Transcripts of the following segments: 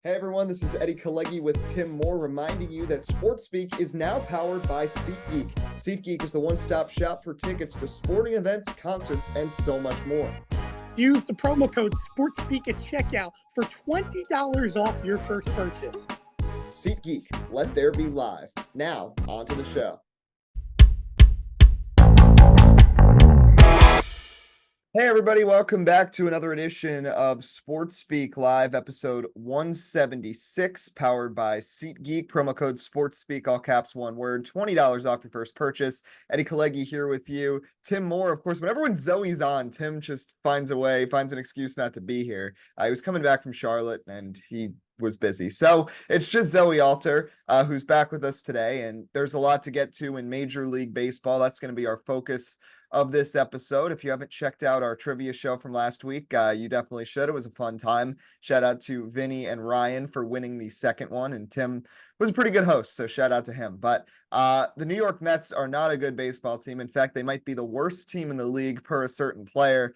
Hey everyone, this is Eddie Kalegi with Tim Moore reminding you that SportsSpeak is now powered by SeatGeek. SeatGeek is the one-stop shop for tickets to sporting events, concerts, and so much more. Use the promo code SportsSpeak at checkout for $20 off your first purchase. SeatGeek, let there be live. Now, on to the show. Hey everybody, welcome back to another edition of SportsSpeak Live, episode 176, powered by SeatGeek. Promo code SportsSpeak, all caps, one word, $20 off your first purchase. Eddie Kalegi here with you. Tim Moore, of course, whenever when Zoe's on, Tim just finds an excuse not to be here. He was coming back from Charlotte and he was busy. So it's just Zoe Alter, who's back with us today. And there's a lot to get to in Major League Baseball. That's going to be our focus of this episode. If you haven't checked out our trivia show from last week, you definitely should. It was a fun time. Shout out to Vinny and Ryan for winning the second one, and Tim was a pretty good host, so shout out to him. But the New York Mets are not a good baseball team. In fact, they might be the worst team in the league per a certain player.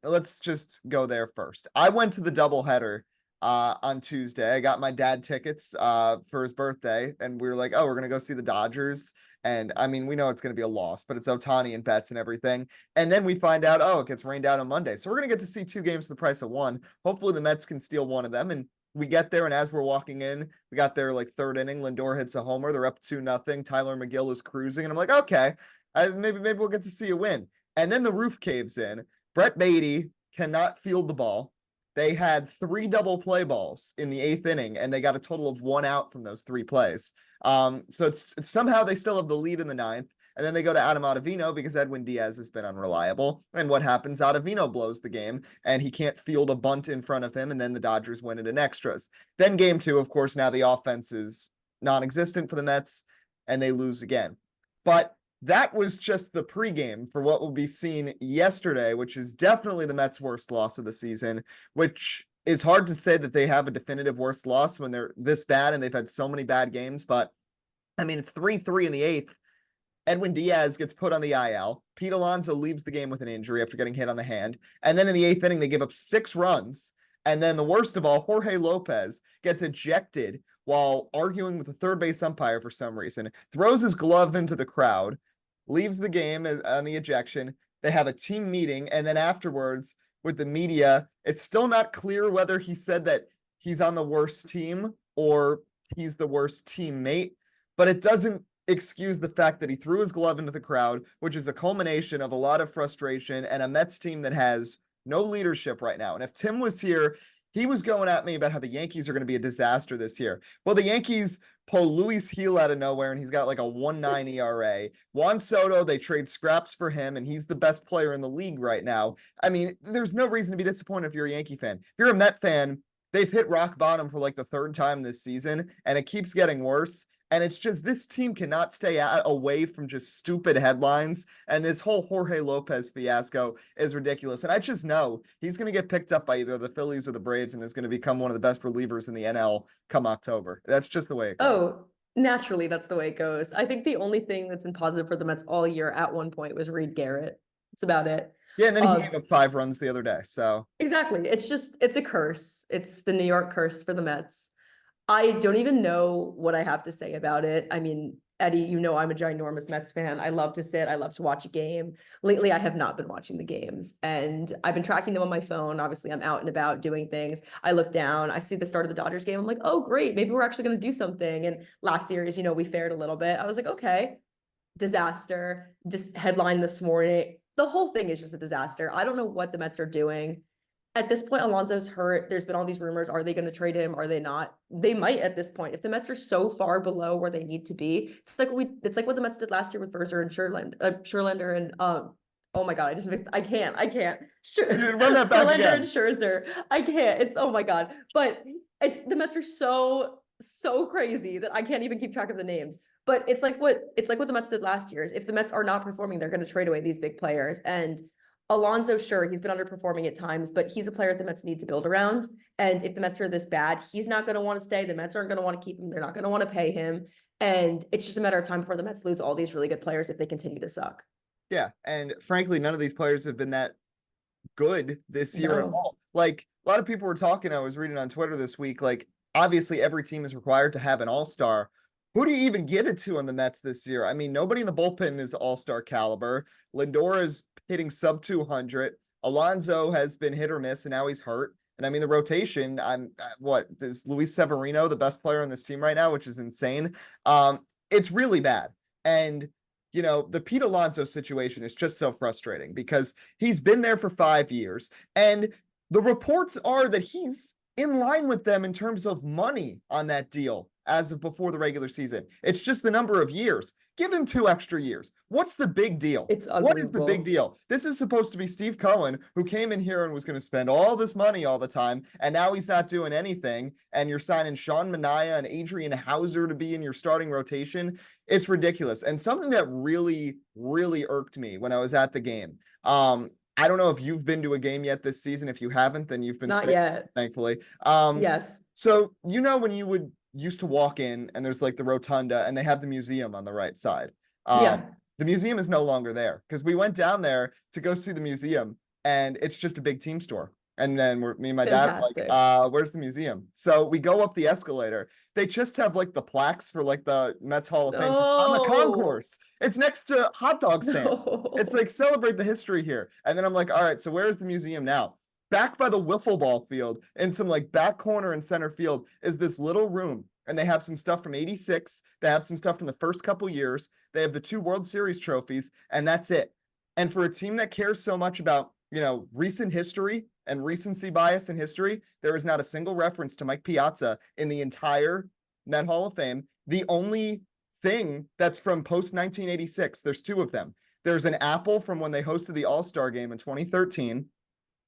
Let's just go there first. I went to the doubleheader on Tuesday. I got my dad tickets for his birthday, and we were like, oh, we're gonna go see the Dodgers. And I mean, we know it's going to be a loss, but it's Ohtani and Betts and everything. And then we find out, oh, it gets rained out on Monday. So we're going to get to see two games for the price of one. Hopefully the Mets can steal one of them. And we get there, and as we're walking in, we got there like third inning. Lindor hits a homer. They're up 2-0. Tyler McGill is cruising. And I'm like, okay, maybe we'll get to see a win. And then the roof caves in. Brett Beatty cannot field the ball. They had 3 double play balls in the 8th inning, and they got a total of 1 out from those 3 plays. So it's somehow they still have the lead in the 9th, and then they go to Adam Ottavino because Edwin Diaz has been unreliable. And what happens? Ottavino blows the game, and he can't field a bunt in front of him, and then the Dodgers win it in extras. Then game 2, of course, now the offense is non-existent for the Mets, and they lose again. But that was just the pregame for what will be seen yesterday, which is definitely the Mets' worst loss of the season, which is hard to say that they have a definitive worst loss when they're this bad and they've had so many bad games. But, I mean, it's 3-3 in the 8th. Edwin Diaz gets put on the IL. Pete Alonso leaves the game with an injury after getting hit on the hand. And then in the 8th inning, they give up 6 runs. And then the worst of all, Jorge Lopez gets ejected while arguing with the third base umpire for some reason, throws his glove into the crowd, leaves the game on the ejection. They have a team meeting, and then afterwards with the media, it's still not clear whether he said that he's on the worst team or he's the worst teammate, but it doesn't excuse the fact that he threw his glove into the crowd, which is a culmination of a lot of frustration and a Mets team that has no leadership right now. And if Tim was here, he was going at me about how the Yankees are going to be a disaster this year. Well, the Yankees pull Luis Gil out of nowhere, and he's got like a 1.9 ERA. Juan Soto, they trade scraps for him, and he's the best player in the league right now. I mean, there's no reason to be disappointed if you're a Yankee fan. If you're a Met fan, they've hit rock bottom for like the 3rd time this season, and it keeps getting worse. And it's just this team cannot stay away from just stupid headlines. And this whole Jorge Lopez fiasco is ridiculous. And I just know he's going to get picked up by either the Phillies or the Braves and is going to become one of the best relievers in the NL come October. That's just the way it goes. Oh, naturally, that's the way it goes. I think the only thing that's been positive for the Mets all year at one point was Reed Garrett. That's about it. Yeah, and then he gave up 5 runs the other day. So exactly. It's a curse. It's the New York curse for the Mets. I don't even know what I have to say about it. I mean, Eddie, you know I'm a ginormous Mets fan. I love to sit. I love to watch a game. Lately, I have not been watching the games, and I've been tracking them on my phone. Obviously, I'm out and about doing things. I look down. I see the start of the Dodgers game. I'm like, oh, great. Maybe we're actually going to do something. And last series, we fared a little bit. I was like, okay, disaster. This headline this morning. The whole thing is just a disaster. I don't know what the Mets are doing. At this point, Alonso's hurt. There's been all these rumors. Are they going to trade him? Are they not? They might at this point. If the Mets are so far below where they need to be, it's like what the Mets did last year with Verser and Scherlander and oh my God, I can't. Run that back Scherlander again. and Scherzer. I can't. It's oh my God. But the Mets are so crazy that I can't even keep track of the names. But it's like what the Mets did last year. Is if the Mets are not performing, they're going to trade away these big players. And Alonso, sure, he's been underperforming at times, but he's a player the Mets need to build around. And if the Mets are this bad, he's not going to want to stay. The Mets aren't going to want to keep him. They're not going to want to pay him. And it's just a matter of time before the Mets lose all these really good players if they continue to suck. Yeah, and frankly, none of these players have been that good this year at all. Like, a lot of people were talking, I was reading on Twitter this week, like, obviously every team is required to have an all-star. Who do you even give it to on the Mets this year? I mean, nobody in the bullpen is all-star caliber. Lindor is hitting sub 200. Alonso has been hit or miss, and now he's hurt. And I mean, the rotation, is Luis Severino the best player on this team right now, which is insane. It's really bad. And, the Pete Alonso situation is just so frustrating because he's been there for 5 years. And the reports are that he's in line with them in terms of money on that deal as of before the regular season. It's just the number of years. Give him 2 extra years. What's the big deal? It's What is the big unbelievable. deal? This is supposed to be Steve Cohen, who came in here and was going to spend all this money all the time, and now he's not doing anything, and you're signing Sean Manaea and Adrian Hauser to be in your starting rotation. It's ridiculous. And something that really, really irked me when I was at the game, I don't know if you've been to a game yet this season. If you haven't, then you've been Not yet. thankfully. Yes. So when you used to walk in and there's like the rotunda and they have the museum on the right side. Yeah. The museum is no longer there because we went down there to go see the museum and it's just a big team store. And then me and my dad were Fantastic. like, where's the museum? So we go up the escalator. They just have like the plaques for like the Mets Hall of Fame on the No. concourse. It's next to hot dog stands. No. It's like celebrate the history here. And then I'm like, all right, so where's the museum now? Back by the wiffle ball field in some like back corner in center field is this little room. And they have some stuff from 86. They have some stuff from the first couple years. They have the 2 World Series trophies, and that's it. And for a team that cares so much about, recent history and recency bias in history, there is not a single reference to Mike Piazza in the entire Met Hall of Fame. The only thing that's from post 1986, there's 2 of them. There's an apple from when they hosted the All-Star game in 2013,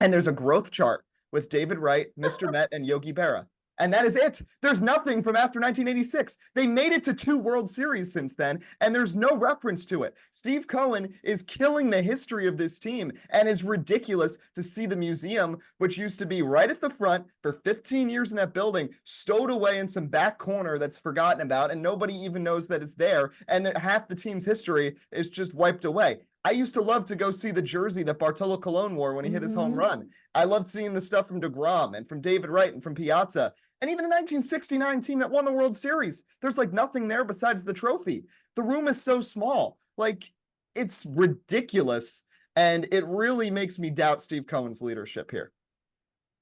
and there's a growth chart with David Wright, Mr. Met, and Yogi Berra. And that is it. There's nothing from after 1986. They made it to 2 World Series since then, and there's no reference to it. Steve Cohen is killing the history of this team, and it's ridiculous to see the museum, which used to be right at the front for 15 years in that building, stowed away in some back corner that's forgotten about, and nobody even knows that it's there, and that half the team's history is just wiped away. I used to love to go see the jersey that Bartolo Colon wore when he hit his home run. I loved seeing the stuff from DeGrom and from David Wright and from Piazza. And even the 1969 team that won the World Series, there's like nothing there besides the trophy. The room is so small. Like, it's ridiculous. And it really makes me doubt Steve Cohen's leadership here.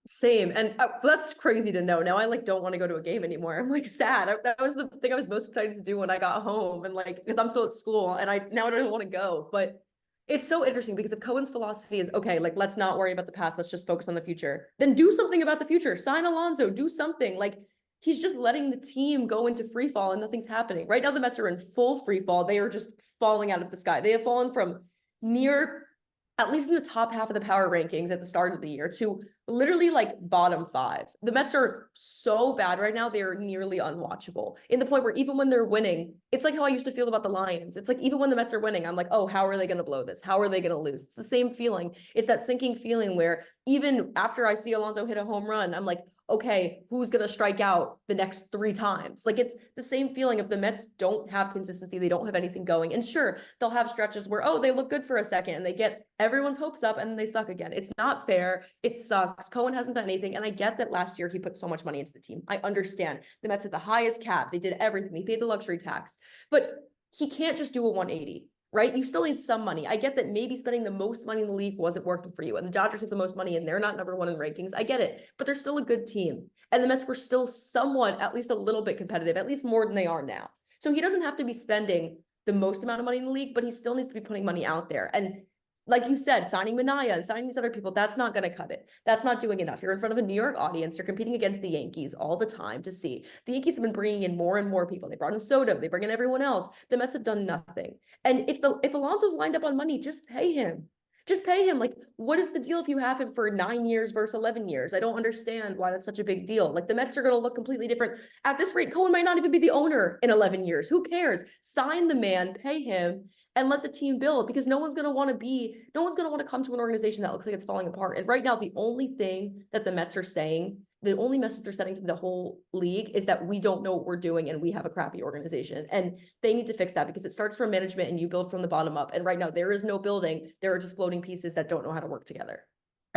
Same. And that's crazy to know. Now I don't want to go to a game anymore. I'm sad. That was the thing I was most excited to do when I got home and because I'm still at school and now I don't want to go. But it's so interesting because if Cohen's philosophy is, okay, let's not worry about the past, let's just focus on the future, then do something about the future. Sign Alonso, do something. He's just letting the team go into free fall and nothing's happening. Right now, the Mets are in full free fall. They are just falling out of the sky. They have fallen from near, at least in the top half of the power rankings at the start of the year, to literally bottom 5. The Mets are so bad right now, they're nearly unwatchable. In the point where even when they're winning, it's like how I used to feel about the Lions. It's even when the Mets are winning, I'm like, oh, how are they going to blow this? How are they going to lose? It's the same feeling. It's that sinking feeling where even after I see Alonso hit a home run, I'm like, okay, who's going to strike out the next 3 times? It's the same feeling if the Mets don't have consistency, they don't have anything going. And sure, they'll have stretches where, oh, they look good for a second and they get everyone's hopes up and then they suck again. It's not fair. It sucks. Cohen hasn't done anything. And I get that last year he put so much money into the team. I understand. The Mets had the highest cap. They did everything. He paid the luxury tax. But he can't just do a 180. Right? You still need some money. I get that maybe spending the most money in the league wasn't working for you. And the Dodgers have the most money and they're not number 1 in rankings. I get it, but they're still a good team. And the Mets were still somewhat, at least a little bit competitive, at least more than they are now. So he doesn't have to be spending the most amount of money in the league, but he still needs to be putting money out there. And like you said, signing Manaea and signing these other people, that's not going to cut it. That's not doing enough. You're in front of a New York audience. You're competing against the Yankees all the time to see. The Yankees have been bringing in more and more people. They brought in Soto. They bring in everyone else. The Mets have done nothing. And if Alonso's lined up on money, just pay him. Just pay him. What is the deal if you have him for 9 years versus 11 years? I don't understand why that's such a big deal. The Mets are going to look completely different. At this rate, Cohen might not even be the owner in 11 years. Who cares? Sign the man, pay him, and let the team build, because no one's going to want to come to an organization that looks like it's falling apart. And right now, the only thing that the Mets are saying, the only message they're sending to the whole league is that we don't know what we're doing and we have a crappy organization. And they need to fix that because it starts from management and you build from the bottom up. And right now there is no building. There are just floating pieces that don't know how to work together.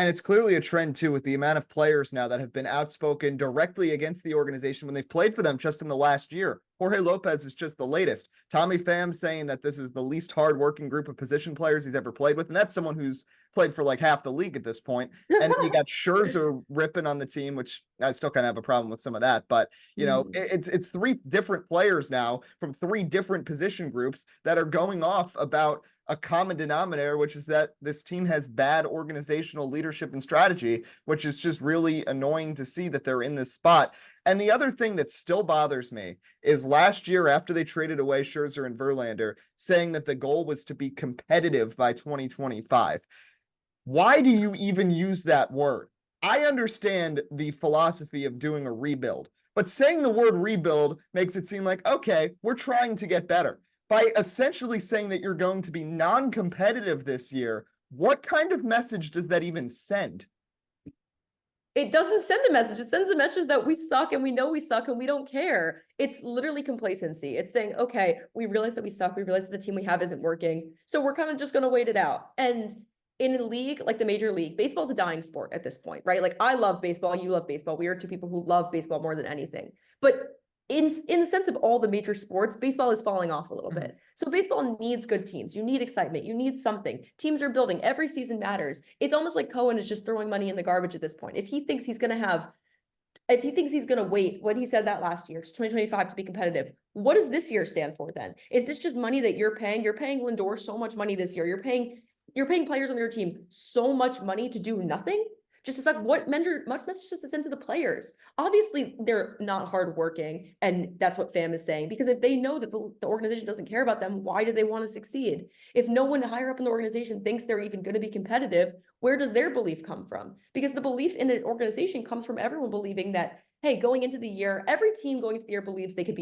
And it's clearly a trend too, with the amount of players now that have been outspoken directly against the organization when they've played for them just in the last year. Jorge Lopez is just the latest. Tommy Pham saying that this is the least hardworking group of position players he's ever played with. And that's someone who's played for like half the league at this point. And you got Scherzer ripping on the team, which I still kind of have a problem with some of that. But, you know, it's three different players now from three different position groups that are going off about a common denominator, which is that this team has bad organizational leadership and strategy, which is just really annoying to see that they're in this spot. And the other thing that still bothers me is last year, after they traded away Scherzer and Verlander, saying that the goal was to be competitive by 2025. Why do you even use that word? I understand the philosophy of doing a rebuild, but saying the word rebuild makes it seem like, okay, we're trying to get better. By essentially saying that you're going to be non-competitive this year, what kind of message does that even send? It doesn't send a message. It sends a message that we suck and we know we suck and we don't care. It's literally complacency. It's saying, okay, we realize that we suck. We realize that the team we have isn't working. So we're kind of just going to wait it out. And in a league like the major league, baseball is a dying sport at this point, right? Like I love baseball. You love baseball. We are two people who love baseball more than anything. But in the sense of all the major sports, baseball is falling off a little bit. So baseball needs good teams. You need excitement. You need something. Teams are building. Every season matters. It's almost like Cohen is just throwing money in the garbage at this point. If he thinks he's going to wait, what he said that last year, 2025 to be competitive, what does this year stand for then? Is this just money that you're paying? You're paying Lindor so much money this year. You're paying players on your team so much money to do nothing. Just to suck. What message does it send to the players? Obviously, they're not hardworking, and that's what Pham is saying. Because if they know that the organization doesn't care about them, why do they want to succeed? If no one higher up in the organization thinks they're even going to be competitive, where does their belief come from? Because the belief in an organization comes from everyone believing that, hey, going into the year, every team going into the year believes they could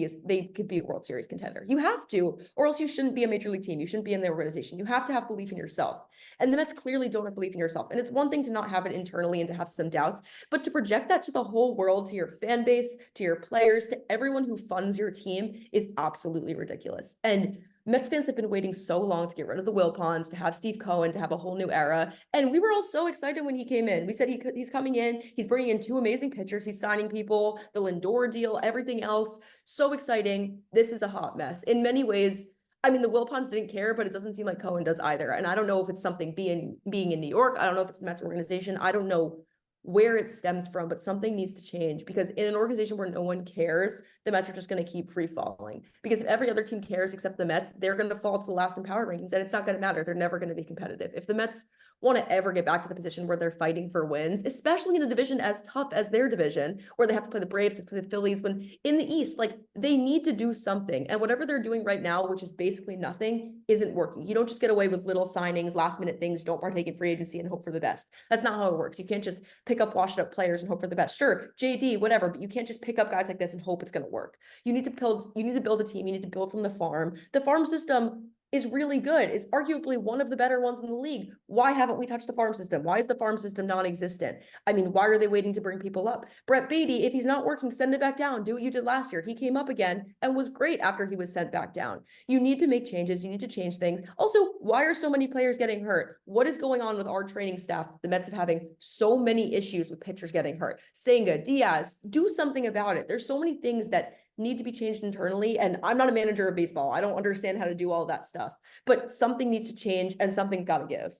be a World Series contender. You have to, or else you shouldn't be a major league team. You shouldn't be in the organization. You have to have belief in yourself. And the Mets clearly don't have belief in yourself. And it's one thing to not have it internally and to have some doubts, but to project that to the whole world, to your fan base, to your players, to everyone who funds your team is absolutely ridiculous. And Mets fans have been waiting so long to get rid of the Wilpons, to have Steve Cohen, to have a whole new era. And we were all so excited when he came in. We said he's coming in, he's bringing in two amazing pitchers, he's signing people, the Lindor deal, everything else. So exciting. This is a hot mess. In many ways, I mean, the Wilpons didn't care, but it doesn't seem like Cohen does either. And I don't know if it's something being in New York. I don't know if it's the Mets organization. I don't know where it stems from, but something needs to change, because in an organization where no one cares, the Mets are just going to keep free falling. Because if every other team cares except the Mets, they're going to fall to the last in power rankings, and it's not going to matter. They're never going to be competitive. If the Mets want to ever get back to the position where they're fighting for wins, especially in a division as tough as their division, where they have to play the Braves, to play the Phillies, when in the East, like, they need to do something. And whatever they're doing right now, which is basically nothing, isn't working. You don't just get away with little signings, last minute things, don't partake in free agency and hope for the best. That's not how it works. You can't just pick up washed up players and hope for the best. Sure, JD, whatever, but you can't just pick up guys like this and hope it's going to work. You need to build a team. You need to build from the farm. The farm system is really good. It's arguably one of the better ones in the league. Why haven't we touched the farm system? Why is the farm system non-existent? I mean, why are they waiting to bring people up? Brett Beatty, if he's not working, send it back down. Do what you did last year. He came up again and was great after he was sent back down. You need to make changes. You need to change things. Also, why are so many players getting hurt? What is going on with our training staff? The Mets are having so many issues with pitchers getting hurt. Senga, Diaz, do something about it. There's so many things that need to be changed internally. And I'm not a manager of baseball. I don't understand how to do all that stuff, but something needs to change and something's got to give.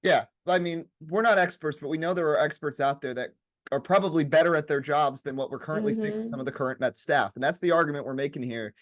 Yeah. I mean, we're not experts, but we know there are experts out there that are probably better at their jobs than what we're currently seeing with some of the current Mets staff. And that's the argument we're making here.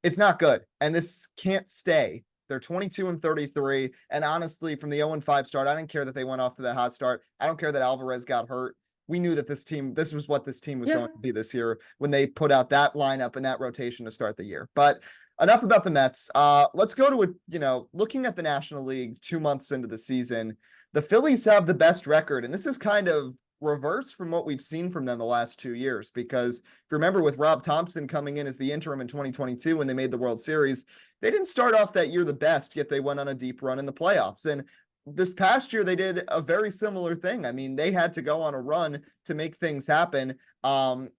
It's not good. And this can't stay. They're 22-33. And honestly, from the 0-5 start, I didn't care that they went off to that hot start. I don't care that Alvarez got hurt. We knew that this was what this team was going to be this year when they put out that lineup and that rotation to start the year. But enough about the Mets. Let's go to looking at the National League 2 months into the season, the Phillies have the best record. And this is kind of reverse from what we've seen from them the last 2 years, because if you remember, with Rob Thompson coming in as the interim in 2022, when they made the World Series, they didn't start off that year the best, yet they went on a deep run in the playoffs. And this past year, they did a very similar thing. I mean, they had to go on a run to make things happen, and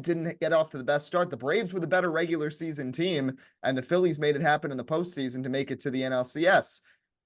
didn't get off to the best start. The Braves were the better regular season team, and the Phillies made it happen in the postseason to make it to the NLCS.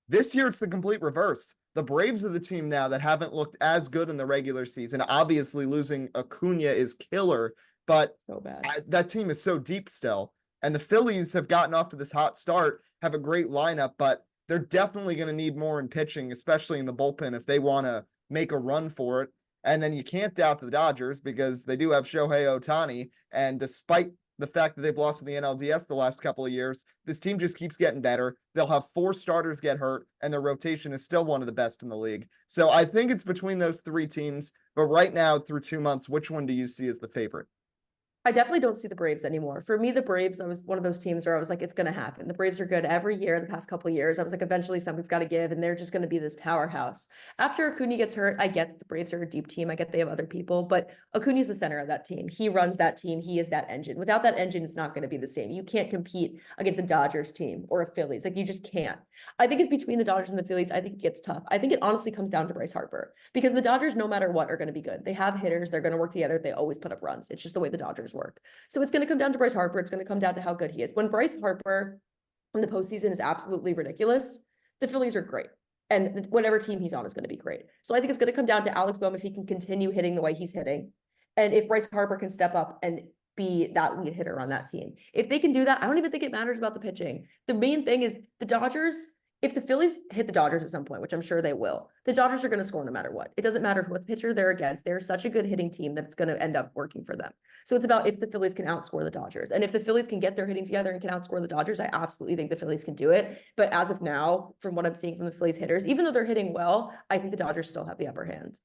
This year, it's the complete reverse. The Braves are the team now that haven't looked as good in the regular season. Obviously, losing Acuna is killer, but So bad. that team is so deep still. And the Phillies have gotten off to this hot start, have a great lineup, but they're definitely going to need more in pitching, especially in the bullpen, if they want to make a run for it. And then you can't doubt the Dodgers because they do have Shohei Ohtani. And despite the fact that they've lost in the NLDS the last couple of years, this team just keeps getting better. They'll have 4 starters get hurt, and their rotation is still one of the best in the league. So I think it's between those 3 teams. But right now, through 2 months, which one do you see as the favorite? I definitely don't see the Braves anymore. For me, the Braves, I was one of those teams where I was like, it's going to happen. The Braves are good every year the past couple of years. I was like, eventually something's got to give, and they're just going to be this powerhouse. After Acuna gets hurt, I get that the Braves are a deep team. I get they have other people, but Acuna's the center of that team. He runs that team. He is that engine. Without that engine, it's not going to be the same. You can't compete against a Dodgers team or a Phillies. Like, you just can't. I think it's between the Dodgers and the Phillies. I think it gets tough. I think it honestly comes down to Bryce Harper, because the Dodgers, no matter what, are going to be good. They have hitters. They're going to work together. They always put up runs. It's just the way the Dodgers work. So it's going to come down to Bryce Harper. It's going to come down to how good he is. When Bryce Harper in the postseason is absolutely ridiculous, the Phillies are great. And whatever team he's on is going to be great. So I think it's going to come down to Alex Boehm if he can continue hitting the way he's hitting. And if Bryce Harper can step up and be that lead hitter on that team. If they can do that, I don't even think it matters about the pitching. The main thing is the Dodgers. If the Phillies hit the Dodgers at some point, which I'm sure they will, the Dodgers are going to score no matter what. It doesn't matter what pitcher they're against. They're such a good hitting team that it's going to end up working for them. So it's about if the Phillies can outscore the Dodgers. And if the Phillies can get their hitting together and can outscore the Dodgers, I absolutely think the Phillies can do it. But as of now, from what I'm seeing from the Phillies hitters, even though they're hitting well, I think the Dodgers still have the upper hand.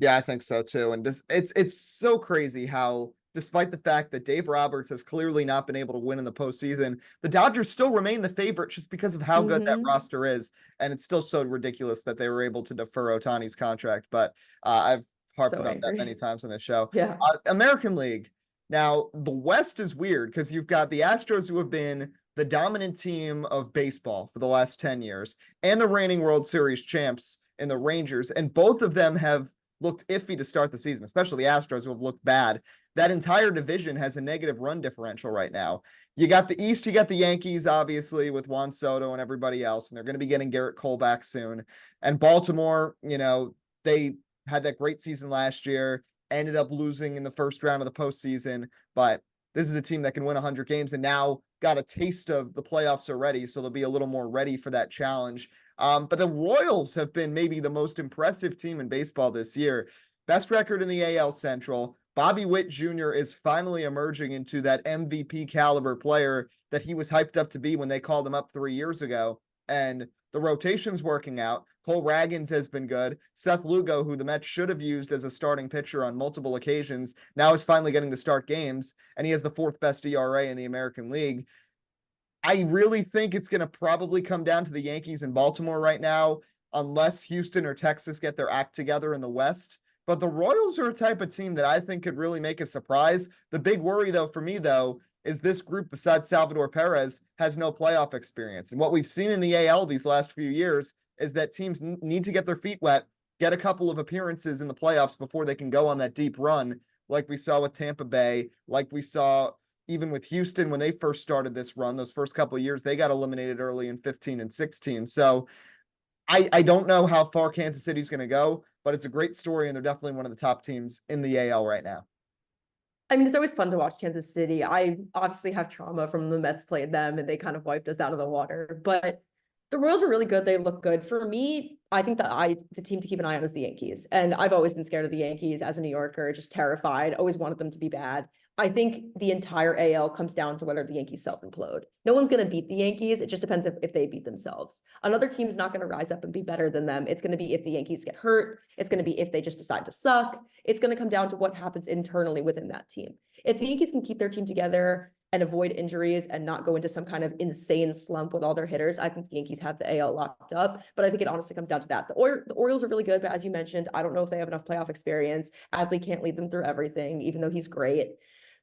Yeah, I think so too. And just it's so crazy how, despite the fact that Dave Roberts has clearly not been able to win in the postseason, the Dodgers still remain the favorite just because of how good that roster is. And it's still so ridiculous that they were able to defer Ohtani's contract. But I've harped So about that angry. many times on this show. Yeah. American League. Now, the West is weird because you've got the Astros, who have been the dominant team of baseball for the last 10 years, and the reigning World Series champs in the Rangers. And both of them have looked iffy to start the season, especially the Astros, who have looked bad. That entire division has a negative run differential right now. You got the East, you got the Yankees, obviously, with Juan Soto and everybody else, and they're going to be getting Garrett Cole back soon. And Baltimore, they had that great season last year, ended up losing in the first round of the postseason, but this is a team that can win 100 games and now got a taste of the playoffs already, so they'll be a little more ready for that challenge. But the Royals have been maybe the most impressive team in baseball this year. Best record in the AL Central. Bobby Witt Jr. is finally emerging into that MVP caliber player that he was hyped up to be when they called him up 3 years ago. And the rotation's working out. Cole Ragans has been good. Seth Lugo, who the Mets should have used as a starting pitcher on multiple occasions, now is finally getting to start games, and he has the 4th best ERA in the American League. I really think it's going to probably come down to the Yankees and Baltimore right now, unless Houston or Texas get their act together in the West. But the Royals are a type of team that I think could really make a surprise. The big worry, though, for me, is this group, besides Salvador Perez, has no playoff experience. And what we've seen in the AL these last few years is that teams need to get their feet wet, get a couple of appearances in the playoffs before they can go on that deep run, like we saw with Tampa Bay, like we saw even with Houston when they first started this run. Those first couple of years, they got eliminated early in 15 and 16. So I don't know how far Kansas City's going to go, but it's a great story, and they're definitely one of the top teams in the AL right now. I mean, it's always fun to watch Kansas City. I obviously have trauma from the Mets played them, and they kind of wiped us out of the water. But the Royals are really good. They look good. For me, I think that the team to keep an eye on is the Yankees. And I've always been scared of the Yankees as a New Yorker, just terrified, always wanted them to be bad. I think the entire AL comes down to whether the Yankees self-implode. No one's going to beat the Yankees. It just depends if they beat themselves. Another team's not going to rise up and be better than them. It's going to be if the Yankees get hurt. It's going to be if they just decide to suck. It's going to come down to what happens internally within that team. If the Yankees can keep their team together and avoid injuries and not go into some kind of insane slump with all their hitters, I think the Yankees have the AL locked up. But I think it honestly comes down to that. The Orioles are really good, but as you mentioned, I don't know if they have enough playoff experience. Adley can't lead them through everything, even though he's great.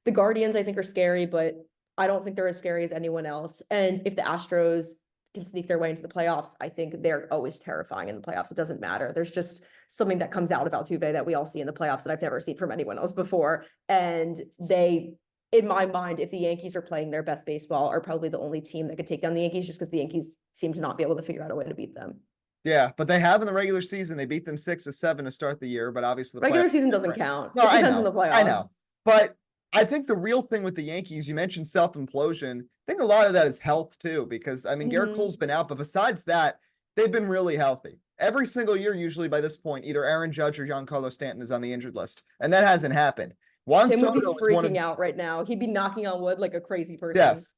The Guardians, I think, are scary, but I don't think they're as scary as anyone else. And if the Astros can sneak their way into the playoffs, I think they're always terrifying in the playoffs. It doesn't matter. There's just something that comes out of Altuve that we all see in the playoffs that I've never seen from anyone else before. And they, in my mind, if the Yankees are playing their best baseball, are probably the only team that could take down the Yankees, just because the Yankees seem to not be able to figure out a way to beat them. Yeah, but they have in the regular season. They beat them 6-7 to start the year, but obviously the Regular playoffs season are doesn't different. count. No, It I depends on know, the playoffs. I know. But I think the real thing with the Yankees, you mentioned self-implosion. I think a lot of that is health too, because I mean, Garrett Mhm. Cole's been out, but besides that, they've been really healthy. Every single year, usually by this point, either Aaron Judge or Giancarlo Stanton is on the injured list, and that hasn't happened. Juan Tim would be Soto is one of freaking out right now. He'd be knocking on wood like a crazy person. yes.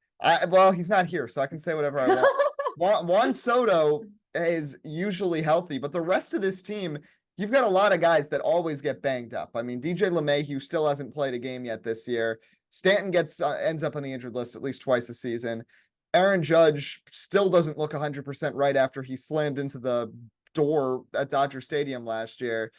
Well, he's not here, so I can say whatever I want. Juan Soto is usually healthy, but the rest of this team, you've got a lot of guys that always get banged up. I mean, DJ LeMahieu still hasn't played a game yet this year. Stanton ends up on the injured list at least twice a season. Aaron Judge still doesn't look 100% right after he slammed into the door at Dodger Stadium last year.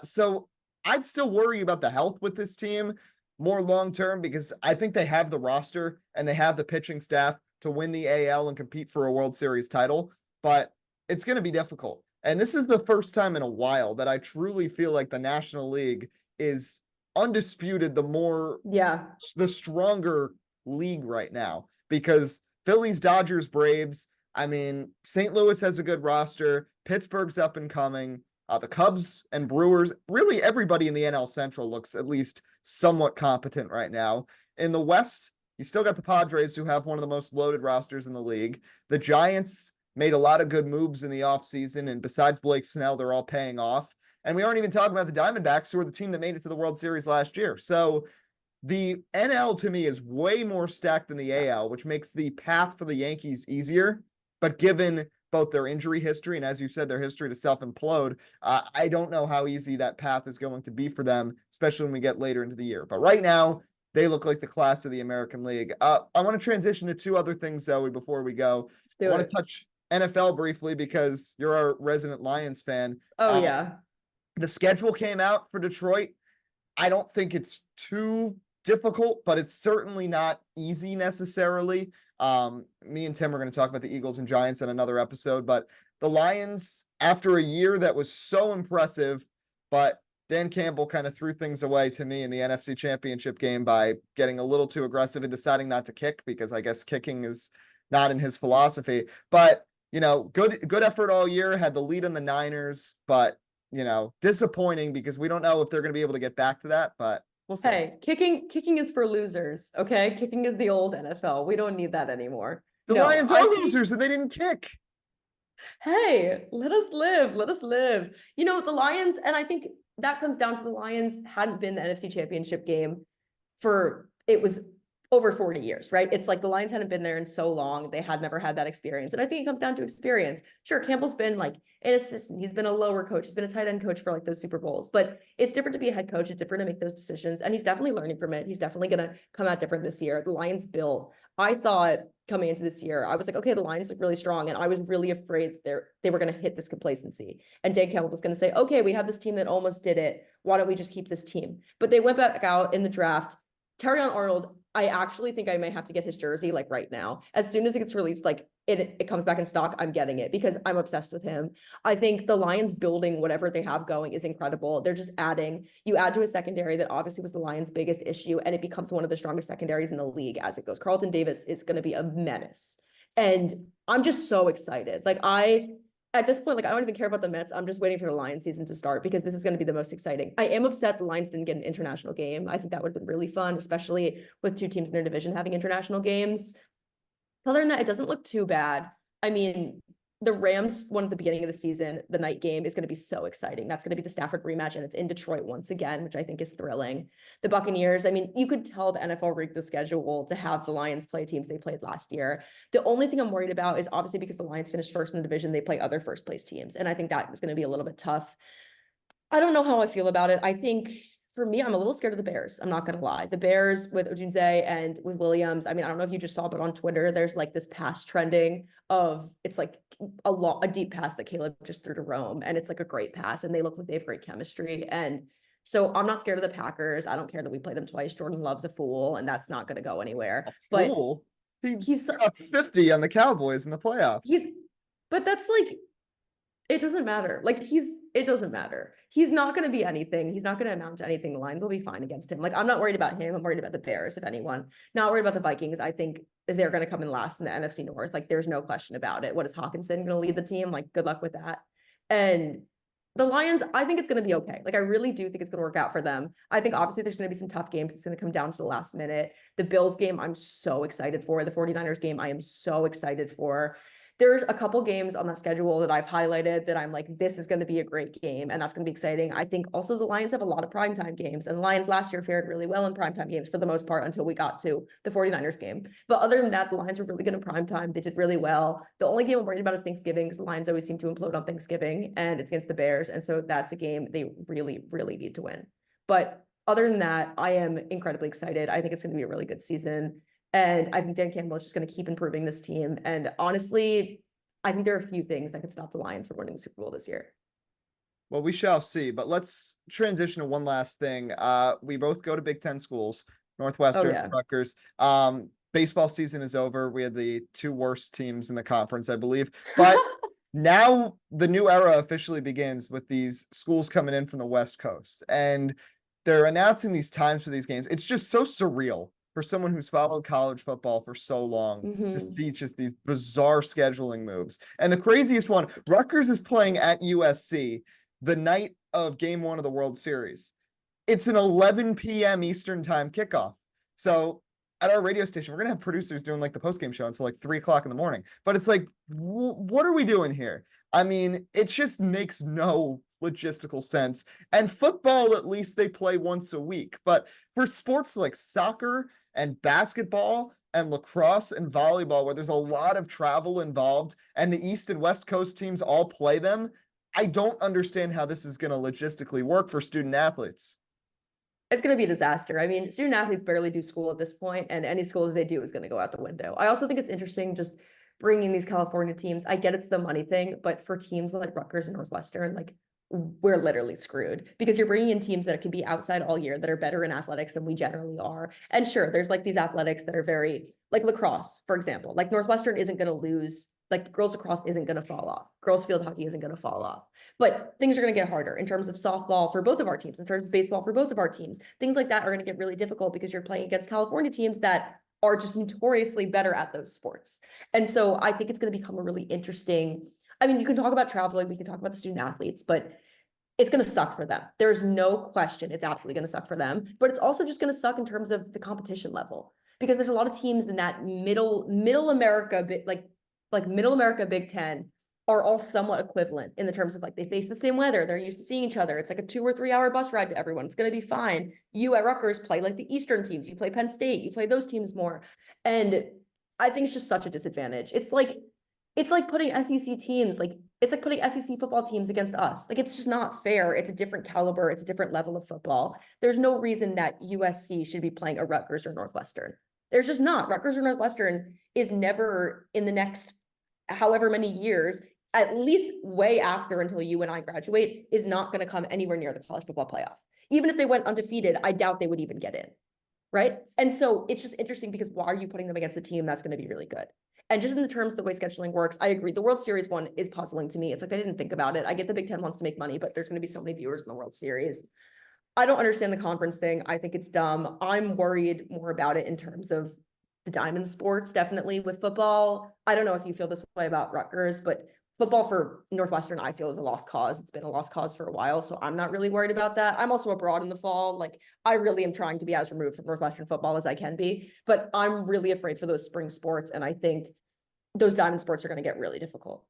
So I'd still worry about the health with this team more long term because I think they have the roster and they have the pitching staff to win the AL and compete for a World Series title, but it's going to be difficult. And this is the first time in a while that I truly feel like the National League is undisputed the stronger league right now because Phillies, Dodgers, Braves, I mean, St. Louis has a good roster, Pittsburgh's up and coming. The Cubs and Brewers, really everybody in the NL Central looks at least somewhat competent right now. In the West, you still got the Padres, who have one of the most loaded rosters in the league. The Giants made a lot of good moves in the offseason, and besides Blake Snell, they're all paying off. And we aren't even talking about the Diamondbacks, who are the team that made it to the World Series last year. So the NL to me is way more stacked than the AL, which makes the path for the Yankees easier. But given both their injury history and, as you said, their history to self-implode, I don't know how easy that path is going to be for them, especially when we get later into the year. But right now, they look like the class of the American League. I want to transition to two other things, Zoe, before we go. I want to touch NFL briefly because you're our resident Lions fan. Oh, yeah. The schedule came out for Detroit. I don't think it's too difficult, but it's certainly not easy necessarily. Me and Tim are going to talk about the Eagles and Giants in another episode, but the Lions, after a year that was so impressive, but Dan Campbell kind of threw things away to me in the NFC Championship game by getting a little too aggressive and deciding not to kick because I guess kicking is not in his philosophy. But, you know, good effort all year, had the lead on the Niners, but, you know, disappointing because we don't know if they're going to be able to get back to that, but we'll see. Hey, kicking is for losers, okay? Kicking is the old NFL. We don't need that anymore. The Lions are losers and they didn't kick. Hey, let us live. Let us live. You know, the Lions, and I think that comes down to the Lions hadn't been the NFC Championship game it was over 40 years, right? It's like the Lions hadn't been there in so long. They had never had that experience. And I think it comes down to experience. Sure, Campbell's been like an assistant. He's been a lower coach. He's been a tight end coach for like those Super Bowls. But it's different to be a head coach. It's different to make those decisions. And he's definitely learning from it. He's definitely going to come out different this year. The Lions built. I thought coming into this year, I was like, okay, the Lions look really strong. And I was really afraid they were going to hit this complacency. And Dan Campbell was going to say, okay, we have this team that almost did it. Why don't we just keep this team? But they went back out in the draft. Terrion Arnold, I actually think I may have to get his jersey like right now. As soon as it gets released, like it comes back in stock, I'm getting it because I'm obsessed with him. I think the Lions building whatever they have going is incredible. They're just you add to a secondary that obviously was the Lions' biggest issue, and it becomes one of the strongest secondaries in the league as it goes. Carlton Davis is going to be a menace. And I'm just so excited. At this point, like I don't even care about the Mets. I'm just waiting for the Lions season to start because this is going to be the most exciting. I am upset the Lions didn't get an international game. I think that would have been really fun, especially with two teams in their division having international games. Other than that, it doesn't look too bad. I mean, the Rams won at the beginning of the season. The night game is going to be so exciting. That's going to be the Stafford rematch, and it's in Detroit once again, which I think is thrilling. The Buccaneers, I mean, you could tell the NFL rigged the schedule to have the Lions play teams they played last year. The only thing I'm worried about is obviously because the Lions finished first in the division, they play other first place teams. And I think that is going to be a little bit tough. I don't know how I feel about it. I think for me, I'm a little scared of the Bears. I'm not going to lie. The Bears with Odunze and with Williams. I mean, I don't know if you just saw, but on Twitter, there's like this pass trending of it's like a deep pass that Caleb just threw to Rome. And it's like a great pass. And they look like they have great chemistry. And so I'm not scared of the Packers. I don't care that we play them twice. Jordan Love's a fool, and that's not going to go anywhere. But he's got 50 on the Cowboys in the playoffs. But that's like, It doesn't matter. Like it doesn't matter. He's not going to be anything. He's not going to amount to anything. The Lions will be fine against him. Like I'm not worried about him. I'm worried about the Bears, if anyone. Not worried about the Vikings. I think they're going to come in last in the NFC North. Like there's no question about it. What is Hawkinson going to lead the team? Like good luck with that. And the Lions, I think it's going to be okay. Like I really do think it's going to work out for them. I think obviously there's going to be some tough games. It's going to come down to the last minute. The Bills game, I'm so excited for. The 49ers game, I am so excited for. There's a couple games on the schedule that I've highlighted that I'm like, this is going to be a great game and that's going to be exciting. I think also the Lions have a lot of primetime games, and the Lions last year fared really well in primetime games for the most part until we got to the 49ers game. But other than that, the Lions were really good in primetime. They did really well. The only game I'm worried about is Thanksgiving, because the Lions always seem to implode on Thanksgiving, and it's against the Bears. And so that's a game they really, really need to win. But other than that, I am incredibly excited. I think it's going to be a really good season. And I think Dan Campbell is just going to keep improving this team. And honestly, I think there are a few things that could stop the Lions from winning the Super Bowl this year. Well, we shall see. But let's transition to one last thing. We both go to Big Ten schools, Northwestern, yeah. Rutgers. Baseball season is over. We had the two worst teams in the conference, I believe. But now the new era officially begins with these schools coming in from the West Coast. And they're announcing these times for these games. It's just so surreal for someone who's followed college football for so long to see just these bizarre scheduling moves. And the craziest one, Rutgers is playing at USC the night of game 1 of the World Series. It's an 11 p.m. Eastern time kickoff. So at our radio station, we're going to have producers doing like the postgame show until like 3 o'clock in the morning. But it's like, what are we doing here? I mean, it just makes no logistical sense. And football, at least they play once a week. But for sports like soccer and basketball and lacrosse and volleyball, where there's a lot of travel involved and the East and West Coast teams all play them, I don't understand how this is going to logistically work for student athletes. It's going to be a disaster. I mean, student athletes barely do school at this point, and any school that they do is going to go out the window. I also think it's interesting just bringing these California teams. I get it's the money thing, but for teams like Rutgers and Northwestern, like we're literally screwed, because you're bringing in teams that can be outside all year, that are better in athletics than we generally are. And sure, there's like these athletics that are very, like lacrosse, for example, like Northwestern isn't going to lose, like girls lacrosse isn't going to fall off. Girls field hockey isn't going to fall off. But things are going to get harder in terms of softball for both of our teams, in terms of baseball for both of our teams. Things like that are going to get really difficult because you're playing against California teams that are just notoriously better at those sports. And so I think it's going to become a really interesting, I mean, you can talk about traveling, we can talk about the student athletes, but it's going to suck for them. There's no question it's absolutely going to suck for them, but it's also just going to suck in terms of the competition level, because there's a lot of teams in that middle America, like middle America Big Ten are all somewhat equivalent in the terms of like they face the same weather, they're used to seeing each other. It's like a 2 or 3 hour bus ride to everyone. It's going to be fine. You at Rutgers play like the Eastern teams. You play Penn State. You play those teams more, and I think it's just such a disadvantage. It's like putting SEC teams, like it's like putting SEC football teams against us. Like it's just not fair. It's a different caliber. It's a different level of football. There's no reason that USC should be playing a Rutgers or Northwestern. There's just not. Rutgers or Northwestern is never in the next however many years, at least way after until you and I graduate, is not going to come anywhere near the college football playoff. Even if they went undefeated, I doubt they would even get in. Right. And so it's just interesting, because why are you putting them against a team that's going to be really good? And just in the terms of the way scheduling works, I agree. The World Series one is puzzling to me. It's like they didn't think about it. I get the Big Ten wants to make money, but there's going to be so many viewers in the World Series. I don't understand the conference thing. I think it's dumb. I'm worried more about it in terms of the diamond sports, definitely with football. I don't know if you feel this way about Rutgers, but football for Northwestern, I feel, is a lost cause. It's been a lost cause for a while, so I'm not really worried about that. I'm also abroad in the fall. Like, I really am trying to be as removed from Northwestern football as I can be, but I'm really afraid for those spring sports, and I think those diamond sports are going to get really difficult.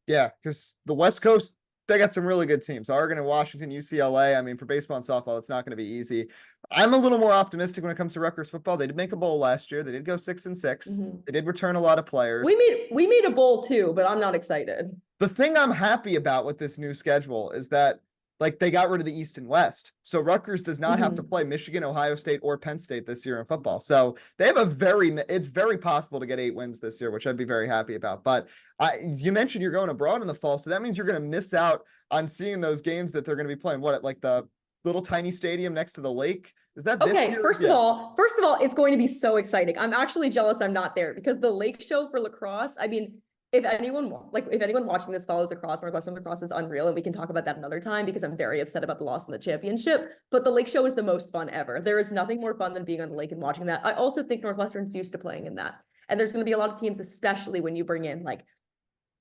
Yeah, because the West Coast, they got some really good teams. Oregon and Washington, UCLA. I mean, for baseball and softball, it's not going to be easy. I'm a little more optimistic when it comes to Rutgers football. They did make a bowl last year. They did go 6-6. They did return a lot of players. We made a bowl too, but I'm not excited. The thing I'm happy about with this new schedule is that, like, they got rid of the East and West. So Rutgers does not have to play Michigan, Ohio State, or Penn State this year in football. So they have it's very possible to get 8 wins this year, which I'd be very happy about. But you mentioned you're going abroad in the fall, so that means you're going to miss out on seeing those games that they're going to be playing. What, at like the little tiny stadium next to the lake? Is that this year? First of all, it's going to be so exciting. I'm actually jealous I'm not there, because the lake show for lacrosse, I mean, if anyone watching this follows lacrosse, Northwestern lacrosse is unreal, and we can talk about that another time because I'm very upset about the loss in the championship. But the lake show is the most fun ever. There is nothing more fun than being on the lake and watching that. I also think Northwestern's used to playing in that. And there's going to be a lot of teams, especially when you bring in like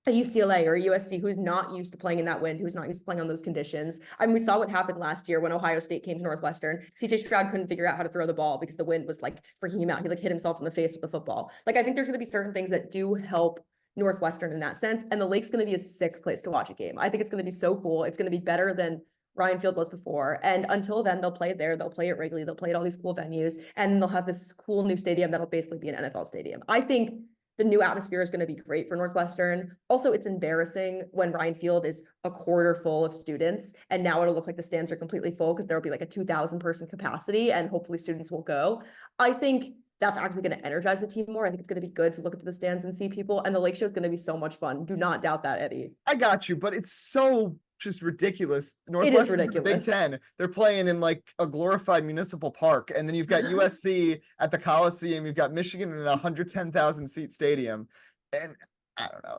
a UCLA or a USC who's not used to playing in that wind, who's not used to playing on those conditions. I mean, we saw what happened last year when Ohio State came to Northwestern. CJ Stroud couldn't figure out how to throw the ball because the wind was like freaking him out. He like hit himself in the face with the football. Like, I think there's going to be certain things that do help Northwestern in that sense. And the lake's going to be a sick place to watch a game. I think it's going to be so cool. It's going to be better than Ryan Field was before. And until then, they'll play it there. They'll play it regularly. They'll play at all these cool venues. And they'll have this cool new stadium that'll basically be an NFL stadium. I think the new atmosphere is going to be great for Northwestern. Also, it's embarrassing when Ryan Field is a quarter full of students, and now it'll look like the stands are completely full because there will be like a 2,000 person capacity, and hopefully students will go. I think that's actually going to energize the team more. I think it's going to be good to look into the stands and see people, and the lake show is going to be so much fun. Do not doubt that, Eddie. I got you, but it's so just ridiculous. It is ridiculous. Big Ten, they're playing in like a glorified municipal park, and then you've got USC at the Coliseum, you've got Michigan in a 110,000 seat stadium, and I don't know.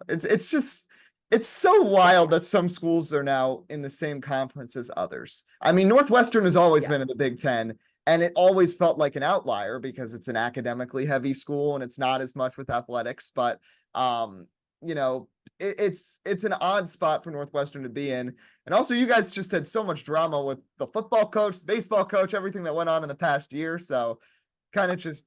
It's so wild that some schools are now in the same conference as others. I mean, Northwestern has always been in the Big Ten, and it always felt like an outlier because it's an academically heavy school and it's not as much with athletics, but you know, it's an odd spot for Northwestern to be in. And also, you guys just had so much drama with the football coach, the baseball coach, everything that went on in the past year. So kind of just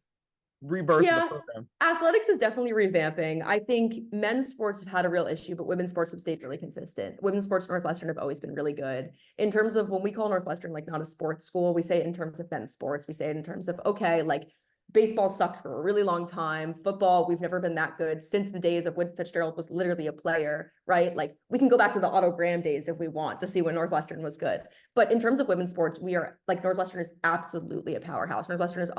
rebirth the program. Athletics is definitely revamping. I think men's sports have had a real issue, but women's sports have stayed really consistent. Women's sports at Northwestern have always been really good. In terms of when we call Northwestern like not a sports school, we say it in terms of men's sports. We say it in terms of, okay, like baseball sucked for a really long time. Football, we've never been that good since the days of when Fitzgerald was literally a player, right? Like we can go back to the Otto Graham days if we want to see when Northwestern was good. But in terms of women's sports, we are like Northwestern is absolutely a powerhouse. Northwestern is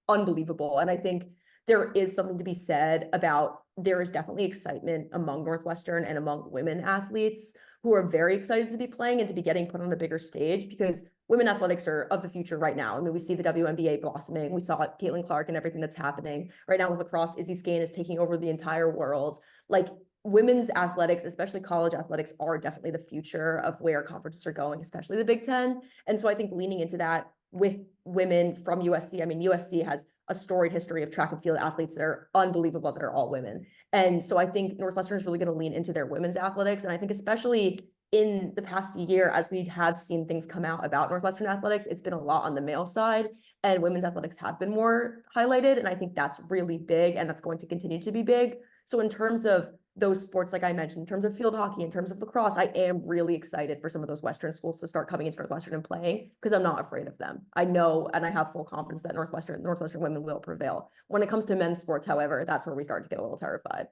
unbelievable. And I think there is something to be said about there is definitely excitement among Northwestern and among women athletes who are very excited to be playing and to be getting put on the bigger stage because women athletics are of the future right now. I mean, we see the WNBA blossoming. We saw Caitlin Clark and everything that's happening right now with lacrosse. Izzy Skane is taking over the entire world. Like women's athletics, especially college athletics, are definitely the future of where conferences are going, especially the Big Ten. And so I think leaning into that with women from USC, I mean, USC has a storied history of track and field athletes that are unbelievable, that are all women. And so I think Northwestern is really going to lean into their women's athletics. And I think especially in the past year, as we have seen things come out about Northwestern athletics, it's been a lot on the male side and women's athletics have been more highlighted. And I think that's really big and that's going to continue to be big. So in terms of those sports, like I mentioned, in terms of field hockey, in terms of lacrosse, I am really excited for some of those Western schools to start coming into Northwestern and playing because I'm not afraid of them. I know and I have full confidence that Northwestern women will prevail. When it comes to men's sports, however, that's where we start to get a little terrified.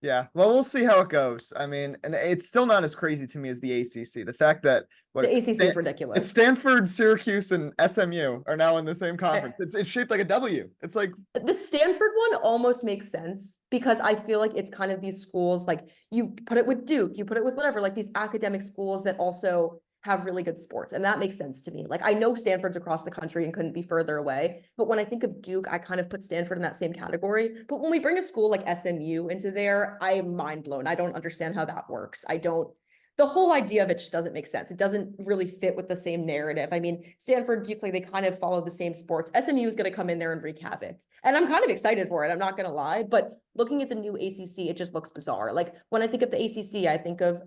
Yeah, well, we'll see how it goes. I mean, and it's still not as crazy to me as the ACC. The fact that the ACC is ridiculous. It's Stanford, Syracuse, and SMU are now in the same conference. It's shaped like a W. It's like the Stanford one almost makes sense because I feel like it's kind of these schools, like you put it with Duke, you put it with whatever, like these academic schools that also have really good sports. And that makes sense to me. Like I know Stanford's across the country and couldn't be further away, but when I think of Duke, I kind of put Stanford in that same category. But when we bring a school like SMU into there, I am mind blown. I don't understand how that works. The whole idea of it just doesn't make sense. It doesn't really fit with the same narrative. I mean, Stanford, Duke, they kind of follow the same sports. SMU is going to come in there and wreak havoc. And I'm kind of excited for it. I'm not going to lie, but looking at the new ACC, it just looks bizarre. Like when I think of the ACC, I think of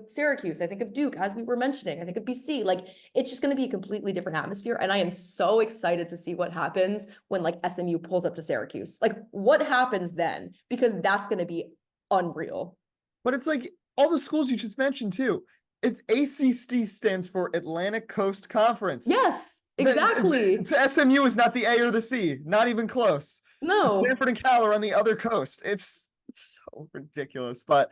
Syracuse, I think of Duke, as we were mentioning, I think of BC, like it's just going to be a completely different atmosphere. And I am so excited to see what happens when like SMU pulls up to Syracuse. Like what happens then? Because that's going to be unreal. But it's like all the schools you just mentioned too. It's ACC stands for Atlantic Coast Conference. Yes, exactly. SMU is not the A or the C, not even close. No. Stanford and Cal are on the other coast. It's so ridiculous, but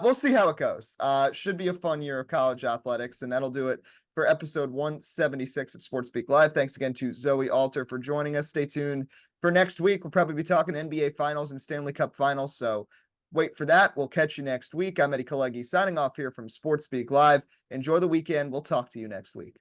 we'll see how it goes. Should be a fun year of college athletics, and that'll do it for episode 176 of Sports Speak Live. Thanks again to Zoe Alter for joining us. Stay tuned for next week. We'll probably be talking NBA Finals and Stanley Cup Finals, so wait for that. We'll catch you next week. I'm Eddie Kalegi signing off here from Sports Speak Live. Enjoy the weekend. We'll talk to you next week.